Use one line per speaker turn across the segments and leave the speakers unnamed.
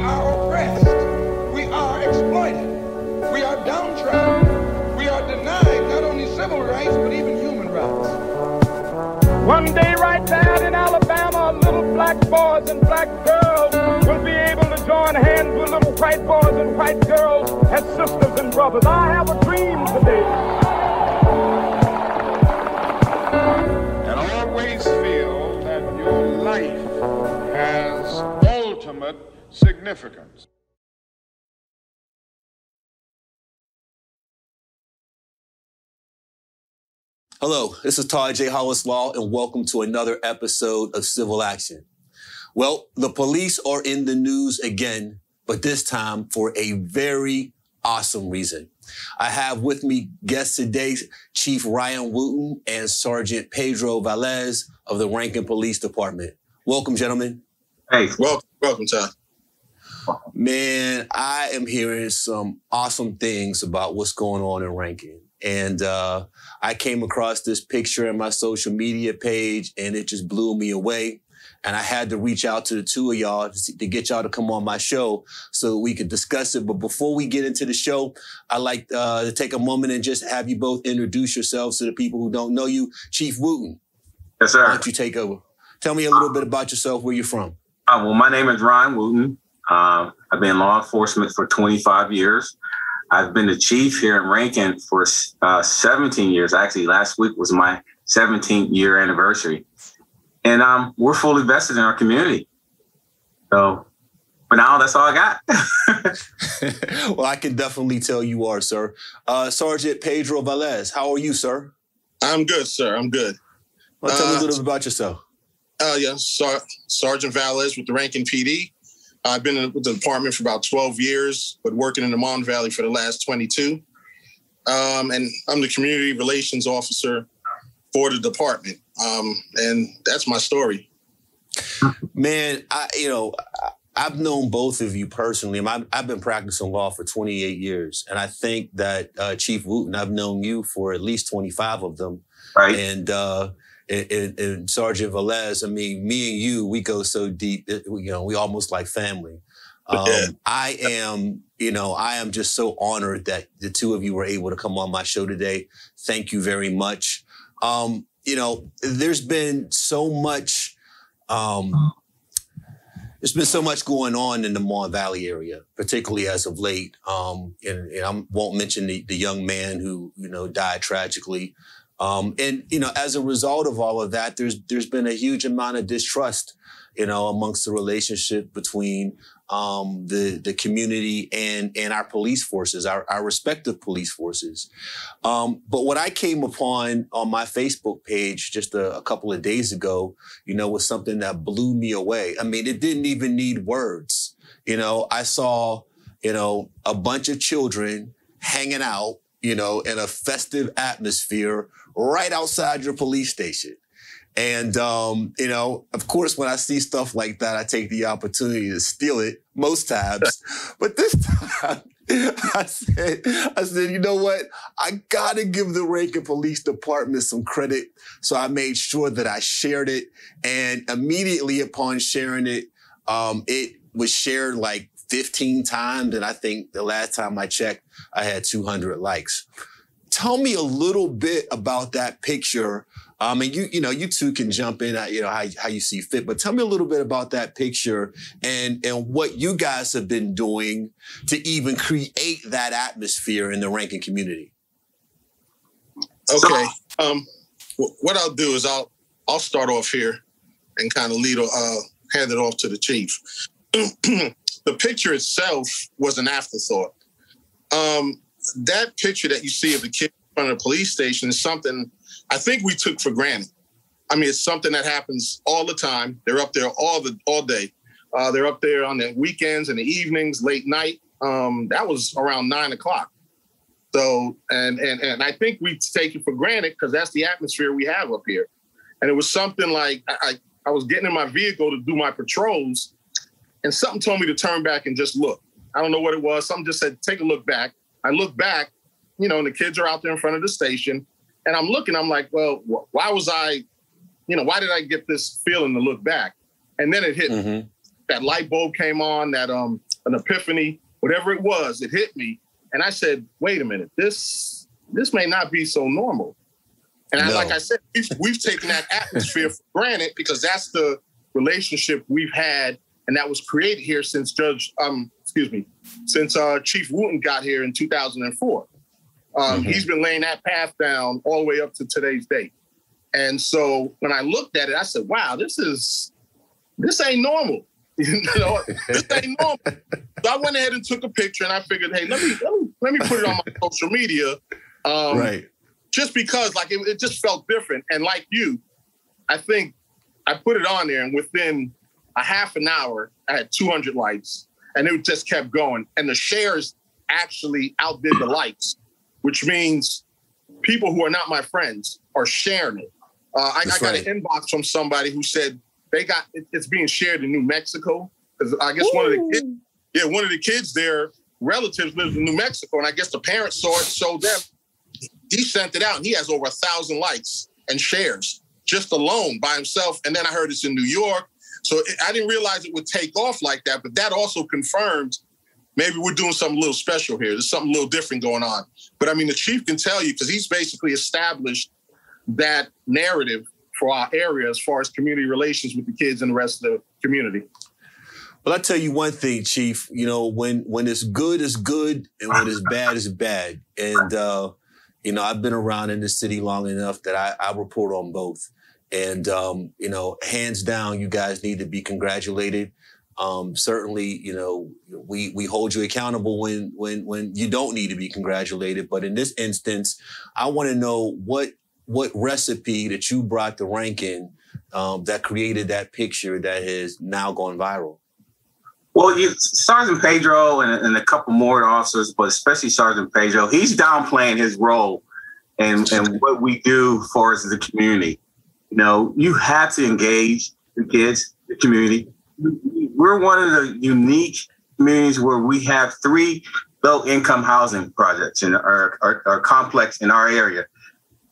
are oppressed. We are exploited. We are downtrodden. We are denied not only civil rights, but even human rights.
One day right there in Alabama, little black boys and black girls will be able to join hands with little white boys and white girls as sisters and brothers. I have a dream today.
And always feel that your life has ultimate significance.
Hello, this is Todd J. Hollis Law, and welcome to another episode of Civil Action. Well, the police are in the news again, but this time for a very awesome reason. I have with me guests today, Chief Ryan Wooten and Sergeant Pedro Velez of the Rankin Police Department. Welcome, gentlemen.
Hey, welcome, Todd.
Man, I am hearing some awesome things about what's going on in Rankin. And I came across this picture in my social media page, and it just blew me away. And I had to reach out to the two of y'all to get y'all to come on my show so we could discuss it. But before we get into the show, I'd like to take a moment and just have you both introduce yourselves to the people who don't know you. Chief Wooten.
Yes, sir.
Why don't you take over? Tell me a little bit about yourself, where you're from.
Well, my name is Ryan Wooten. I've been in law enforcement for 25 years. I've been the chief here in Rankin for 17 years. Actually, last week was my 17th year anniversary. And we're fully vested in our community. So for now, that's all I
got. Well, I can definitely tell you are, sir. Sergeant Pedro Velez, how are you, sir?
I'm good, sir. I'm good.
Well, tell me a little bit about yourself.
Sergeant Velez with the Rankin PD. I've been with the department for about 12 years, but working in the Mon Valley for the last 22. And I'm the community relations officer for the department. And that's my story.
Man, I've known both of you personally. I've been practicing law for 28 years. And I think that Chief Wooten, I've known you for at least 25 of them.
Right.
And Sergeant Velez, I mean, me and you, we go so deep, we almost like family. I am just so honored that the two of you were able to come on my show today. Thank you very much. There's been so much, going on in the Mon Valley area, particularly as of late. And I won't mention the young man who, died tragically. As a result of all of that, there's been a huge amount of distrust, amongst the relationship between the community and our police forces, our respective police forces. But what I came upon on my Facebook page just a couple of days ago, was something that blew me away. I mean, it didn't even need words. I saw, a bunch of children hanging out, in a festive atmosphere right outside your police station. And, of course, when I see stuff like that, I take the opportunity to steal it most times. But this time I said, you know what? I got to give the Rankin Police Department some credit. So I made sure that I shared it. And immediately upon sharing it, it was shared like 15 times. And I think the last time I checked, I had 200 likes. Tell me a little bit about that picture. And you two can jump in at, how you see fit, but tell me a little bit about that picture and what you guys have been doing to even create that atmosphere in the Rankin community.
Okay. What I'll do is I'll start off here and kind of hand it off to the chief. The picture itself was an afterthought. That picture that you see of the kid in front of the police station is something I think we took for granted. I mean, it's something that happens all the time. They're up there all day. They're up there on the weekends and the evenings, late night. That was around 9:00. So, and I think we take it for granted because that's the atmosphere we have up here. And it was something like I was getting in my vehicle to do my patrols, and something told me to turn back and just look. I don't know what it was. Something just said, take a look back. I look back, and the kids are out there in front of the station. And I'm looking, I'm like, well, why did I get this feeling to look back? And then it hit me. that light bulb came on, that an epiphany, whatever it was, it hit me. And I said, wait a minute, this may not be so normal. And like I said, we've taken that atmosphere for granted because that's the relationship we've had, and that was created here since Chief Wooten got here in 2004. He's been laying that path down all the way up to today's date. And so when I looked at it, I said, wow, this ain't normal. This ain't normal. So I went ahead and took a picture, and I figured, hey, let me put it on my social media. Right. Just because it just felt different. And like you, I think I put it on there, and within a half an hour, I had 200 likes, and it just kept going. And the shares actually outdid the likes, which means people who are not my friends are sharing it. I got an inbox from somebody who said it's being shared in New Mexico, because I guess one of the kids, their relatives lives in New Mexico, and I guess the parents saw it, showed them. He sent it out, and he has over 1,000 likes and shares just alone by himself. And then I heard it's in New York. So I didn't realize it would take off like that, but that also confirmed maybe we're doing something a little special here. There's something a little different going on. But I mean, the chief can tell you, because he's basically established that narrative for our area as far as community relations with the kids and the rest of the community.
Well, I tell you one thing, Chief, when it's good, it's good, and when it's bad, it's bad. And, I've been around in the city long enough that I report on both. And, hands down, you guys need to be congratulated. Certainly, we hold you accountable when you don't need to be congratulated. But in this instance, I want to know what recipe that you brought to Rankin that created that picture that has now gone viral.
Well, Sergeant Pedro and a couple more officers, but especially Sergeant Pedro, he's downplaying his role and what we do as far as the community. You have to engage the kids, the community. We're one of the unique communities where we have 3 low-income housing projects in our complex in our area.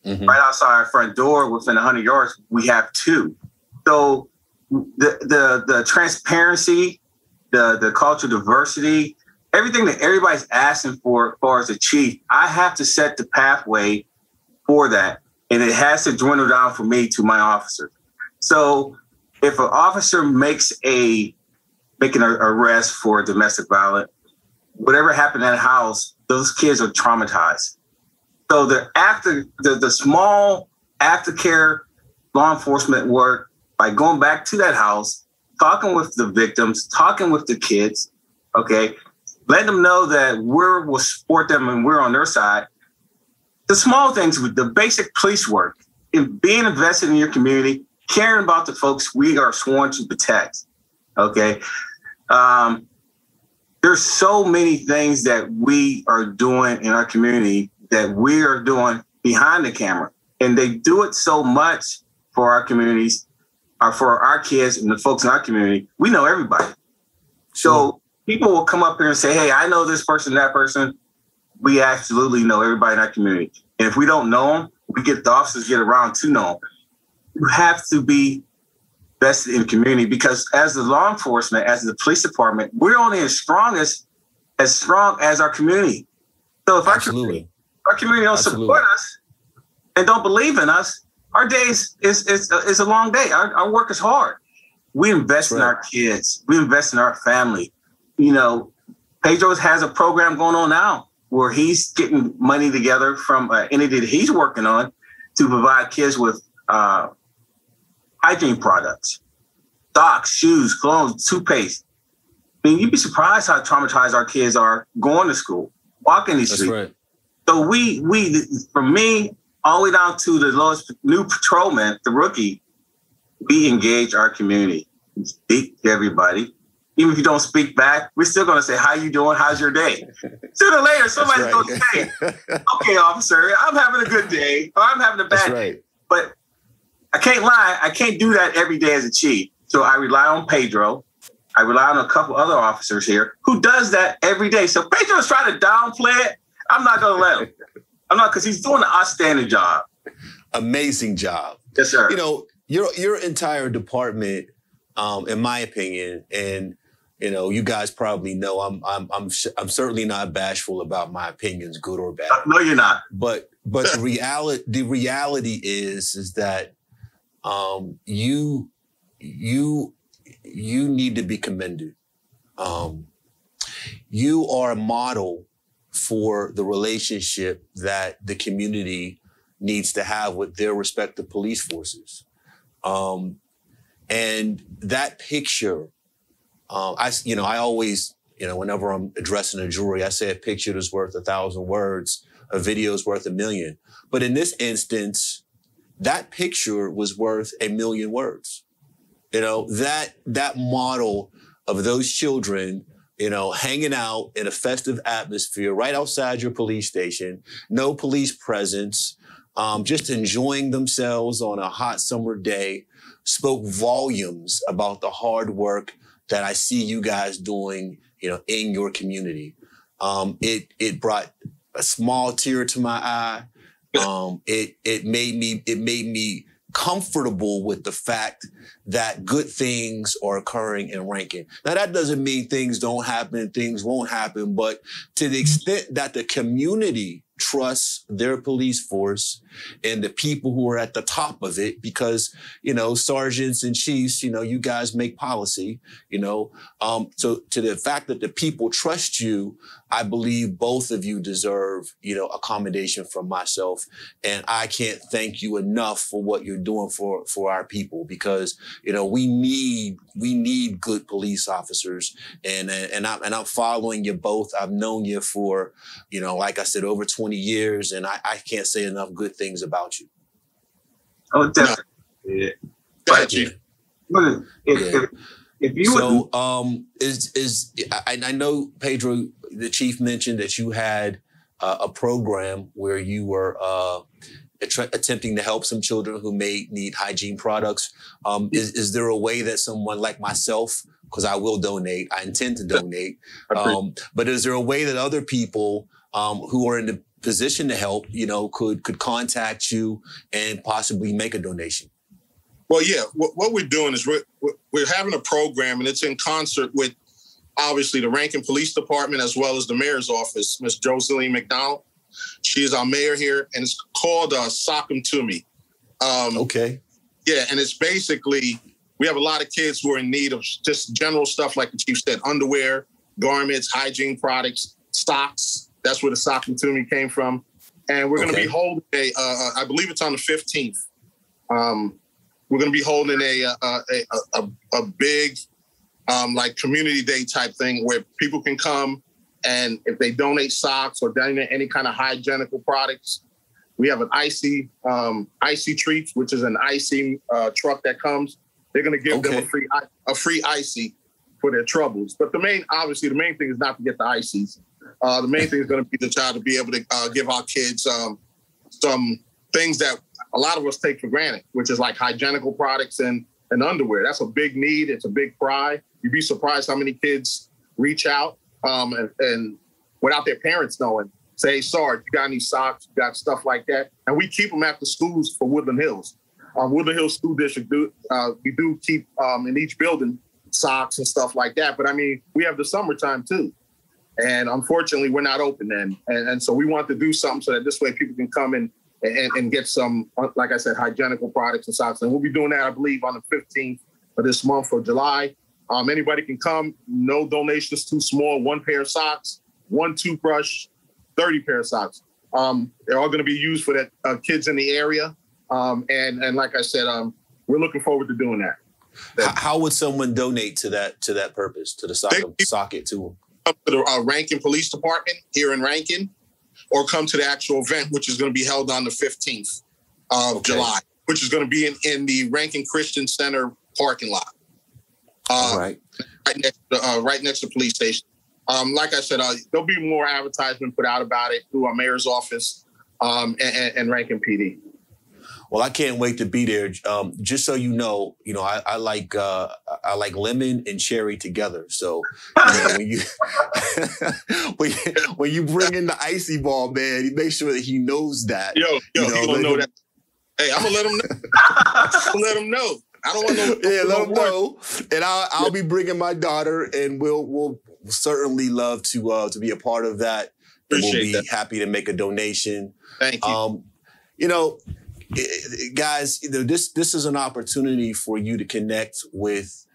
Mm-hmm. Right outside our front door, within 100 yards, we have 2. So the transparency, the cultural diversity, everything that everybody's asking for as far as the chief, I have to set the pathway for that. And it has to dwindle down for me to my officers. So if an officer makes an arrest for domestic violence, whatever happened in that house, those kids are traumatized. So the small aftercare law enforcement work, by going back to that house, talking with the victims, talking with the kids, okay, letting them know that we'll support them and we're on their side. The small things, with the basic police work, in being invested in your community, caring about the folks we are sworn to protect, okay? There's so many things that we are doing in our community that we are doing behind the camera. And they do it so much for our communities, or for our kids and the folks in our community. We know everybody. So people will come up here and say, hey, I know this person, that person. We absolutely know everybody in our community. And if we don't know them, we get the officers get around to know them. You have to be vested in community, because as the law enforcement, as the police department, we're only as strong as our community. So if our community don't support us and don't believe in us, our days is a long day. Our work is hard. We invest in our kids. We invest in our family. Pedro has a program going on now where he's getting money together from an entity that he's working on to provide kids with hygiene products, socks, shoes, clothes, toothpaste. I mean, you'd be surprised how traumatized our kids are going to school, walking these streets. Right. So we, from me, all the way down to the lowest new patrolman, the rookie, we engage our community. We speak to everybody. Even if you don't speak back, we're still going to say, how you doing? How's your day? Sooner or later, somebody's going to say, okay, officer, I'm having a good day, or I'm having a bad day. But I can't lie. I can't do that every day as a chief. So I rely on Pedro. I rely on a couple other officers here who does that every day. So Pedro's trying to downplay it. I'm not going to let him. I'm not, because he's doing an outstanding job.
Amazing job.
Yes, sir.
Your entire department in my opinion. And you know, you guys probably know I'm certainly not bashful about my opinions, good or bad.
No, you're not.
But the reality is that you need to be commended. You are a model for the relationship that the community needs to have with their respective police forces. And that picture, I always, whenever I'm addressing a jury, I say a picture is worth 1,000 words, a video is worth 1,000,000. But in this instance, that picture was worth 1,000,000 words. That model of those children, hanging out in a festive atmosphere right outside your police station, no police presence, just enjoying themselves on a hot summer day, spoke volumes about the hard work that I see you guys doing, in your community. It brought a small tear to my eye. It made me comfortable with the fact that good things are occurring in Rankin. Now, that doesn't mean things don't happen, things won't happen, but to the extent that the community trusts their police force and the people who are at the top of it, because, sergeants and chiefs, you guys make policy, so to the fact that the people trust you, I believe both of you deserve, accommodation from myself. And I can't thank you enough for what you're doing for our people, because, we need good police officers. And I'm following you both. I've known you for, like I said, over 20 years, and I can't say enough good things about you.
Oh, definitely. Yeah.
Thank you.
If you
I know Pedro, the chief, mentioned that you had a program where you were attempting to help some children who may need hygiene products. Is there a way that someone like myself, because I will donate, I intend to donate, but is there a way that other people who are in the position to help, could contact you and possibly make a donation?
Well, yeah, what we're doing is we're having a program, and it's in concert with, obviously, the Rankin Police Department as well as the mayor's office, Ms. Joseline McDonald. She is our mayor here, and it's called Sock 'em to Me.
Okay.
Yeah, and it's basically, we have a lot of kids who are in need of just general stuff, like the chief said, underwear, garments, hygiene products, socks. That's where the Sock 'em to Me came from. And we're going to be holding I believe it's on the 15th. We're going to be holding a big, like community day type thing where people can come, and if they donate socks or donate any kind of hygienical products, we have an icy treats, which is an icy truck that comes. They're going to give them a free icy for their troubles. But the main thing is not to get the ices. The main thing is going to be the child to be able to give our kids some things that a lot of us take for granted, which is like hygienical products and underwear. That's a big need. It's a big cry. You'd be surprised how many kids reach out and without their parents knowing, say, hey, Sarge, you got any socks? You got stuff like that? And we keep them at the schools for Woodland Hills. Woodland Hills School District, we do keep in each building socks and stuff like that. But I mean, we have the summertime too. And unfortunately, we're not open then. And so we want to do something so that this way people can come in and get some, like I said, hygienical products and socks. And we'll be doing that, I believe, on the 15th of this month of July. Anybody can come. No donations too small. 1 pair of socks, 1 toothbrush, 30 pair of socks. They're all going to be used for the kids in the area. And like I said, we're looking forward to doing that.
How would someone donate to that purpose, to the sock it to them?
Come to the Rankin Police Department here in Rankin, or come to the actual event, which is going to be held on the 15th of July, which is going to be in the Rankin Christian Center parking lot. Right next to the police station. Like I said, there'll be more advertisement put out about it through our mayor's office and Rankin PD.
Well, I can't wait to be there. Just so you know, I like lemon and cherry together. So when you when you bring in the icy ball, man, you make sure that he knows that.
He gonna know that. Hey, I'm gonna let him know. I don't want no.
Yeah, let them know. And I'll be bringing my daughter, and we'll certainly love to be a part of that.
Appreciate
we'll be
that.
happy to make a donation.
Thank you.
You know, guys, you know, this is an opportunity for you to connect with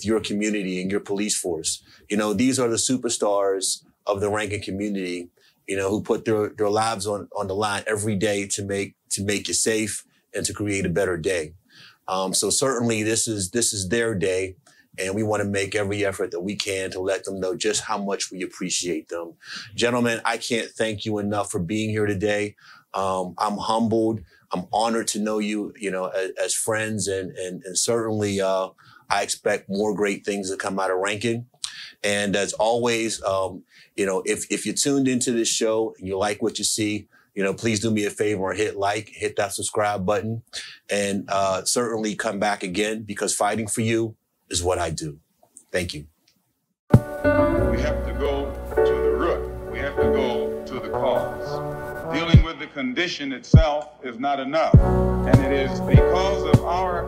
your community and your police force. You know, these are the superstars of the Rankin community, you know, who put their lives on the line every day to make you safe and to create a better day. So certainly this is their day, and we want to make every effort that we can to let them know just how much we appreciate them. Gentlemen, I can't thank you enough for being here today. I'm humbled. I'm honored to know you, you know, as friends, and certainly I expect more great things to come out of Rankin. And as always, you know, if you tuned into this show and you like what you see, you know, please do me a favor and hit that subscribe button, and certainly come back again, because fighting for you is what I do. Thank you.
We have to go to the root. We have to go to the cause. Dealing with the condition itself is not enough. And it is because of our